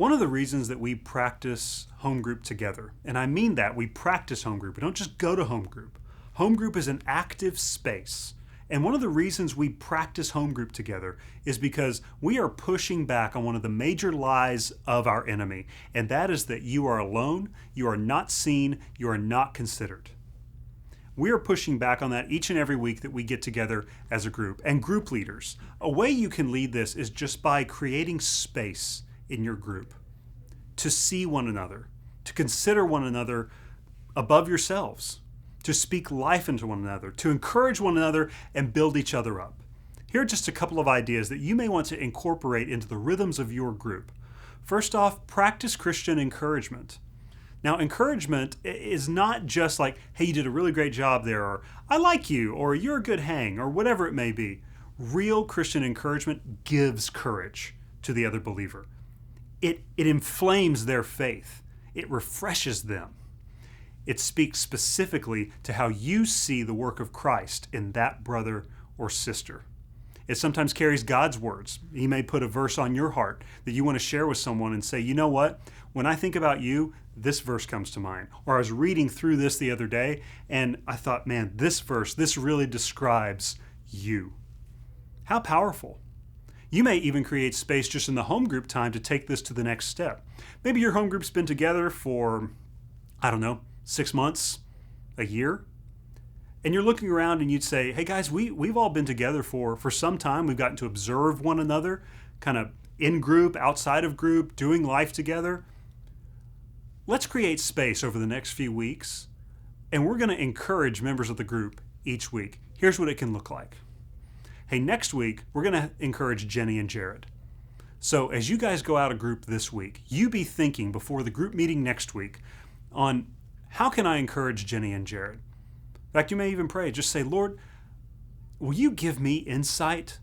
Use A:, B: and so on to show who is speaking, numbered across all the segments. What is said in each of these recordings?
A: One of the reasons that we practice home group together, and I mean that, we practice home group. We don't just go to home group. Home group is an active space. And one of the reasons we practice home group together is because we are pushing back on one of the major lies of our enemy, and that is that you are alone, you are not seen, you are not considered. We are pushing back on that each and every week that we get together as a group. And group leaders, a way you can lead this is just by creating space in your group to see one another, to consider one another above yourselves, to speak life into one another, to encourage one another and build each other up. Here are just a couple of ideas that you may want to incorporate into the rhythms of your group. First off, practice Christian encouragement. Now, encouragement is not just like, hey, you did a really great job there, or I like you, or you're a good hang, or whatever it may be. Real Christian encouragement gives courage to the other believer. It inflames their faith. It refreshes them. It speaks specifically to how you see the work of Christ in that brother or sister. It sometimes carries God's words. He may put a verse on your heart that you want to share with someone and say, you know what? When I think about you, this verse comes to mind. Or I was reading through this the other day and I thought, man, this verse, this really describes you. How powerful. You may even create space just in the home group time to take this to the next step. Maybe your home group's been together for, 6 months, a year, and you're looking around and you'd say, hey guys, we've all been together for some time. We've gotten to observe one another, kind of in group, outside of group, doing life together. Let's create space over the next few weeks, and we're going to encourage members of the group each week. Here's what it can look like. Hey, next week, we're going to encourage Jenny and Jared. So as you guys go out of group this week, you be thinking before the group meeting next week on how can I encourage Jenny and Jared? In fact, you may even pray, just say, Lord, will you give me insight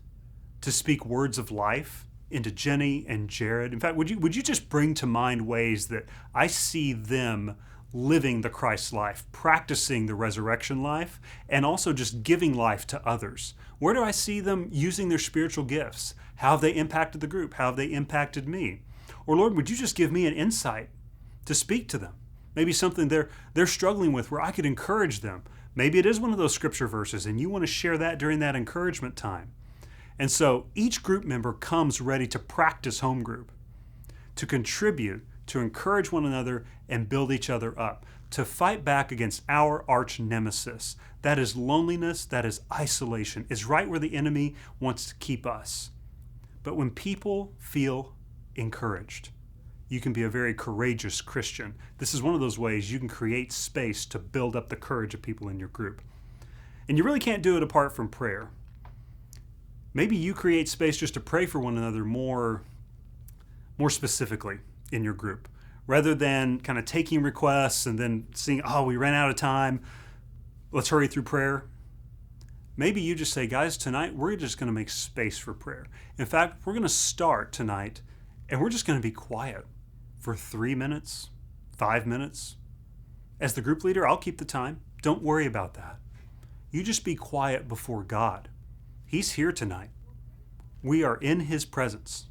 A: to speak words of life into Jenny and Jared? In fact, would you just bring to mind ways that I see them living the Christ life, practicing the resurrection life, and also just giving life to others? Where do I see them using their spiritual gifts? How have they impacted the group? How have they impacted me? Or Lord, would you just give me an insight to speak to them? Maybe something they're struggling with where I could encourage them. Maybe it is one of those scripture verses and you want to share that during that encouragement time. And so each group member comes ready to practice home group, to contribute, to encourage one another and build each other up, to fight back against our arch nemesis. That is loneliness, that is isolation, is right where the enemy wants to keep us. But when people feel encouraged, you can be a very courageous Christian. This is one of those ways you can create space to build up the courage of people in your group. And you really can't do it apart from prayer. Maybe you create space just to pray for one another more specifically in your group, rather than kind of taking requests and then seeing, oh, we ran out of time, let's hurry through prayer. Maybe you just say, guys, tonight we're just going to make space for prayer. In fact, we're going to start tonight and we're just going to be quiet for 3 minutes, 5 minutes. As the group leader, I'll keep the time. Don't worry about that. You just be quiet before God. He's here tonight. We are in His presence.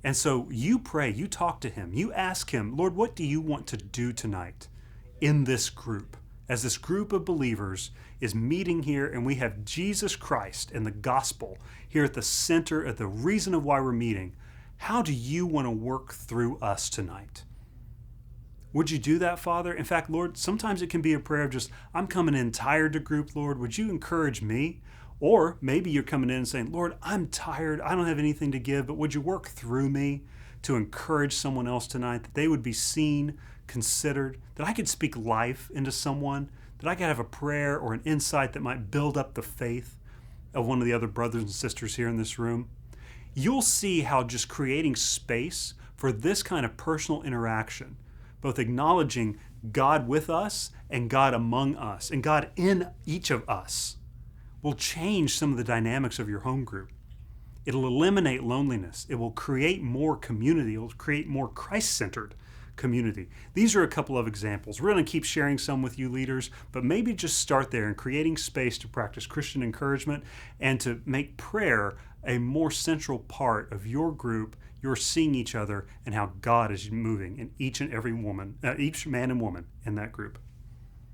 A: And so you pray, you talk to Him, you ask Him, Lord, what do you want to do tonight in this group? As this group of believers is meeting here and we have Jesus Christ and the gospel here at the center, at the reason of why we're meeting, how do you want to work through us tonight? Would you do that, Father? In fact, Lord, sometimes it can be a prayer of just, I'm coming in tired to group, Lord. Would you encourage me? Or maybe you're coming in and saying, Lord, I'm tired. I don't have anything to give, but would you work through me to encourage someone else tonight, that they would be seen, considered, that I could speak life into someone, that I could have a prayer or an insight that might build up the faith of one of the other brothers and sisters here in this room? You'll see how just creating space for this kind of personal interaction, both acknowledging God with us and God among us and God in each of us, will change some of the dynamics of your home group. It'll eliminate loneliness. It will create more community. It will create more Christ-centered community. These are a couple of examples. We're going to keep sharing some with you leaders, but maybe just start there in creating space to practice Christian encouragement and to make prayer a more central part of your group, you're seeing each other and how God is moving in each and every woman, each man and woman in that group.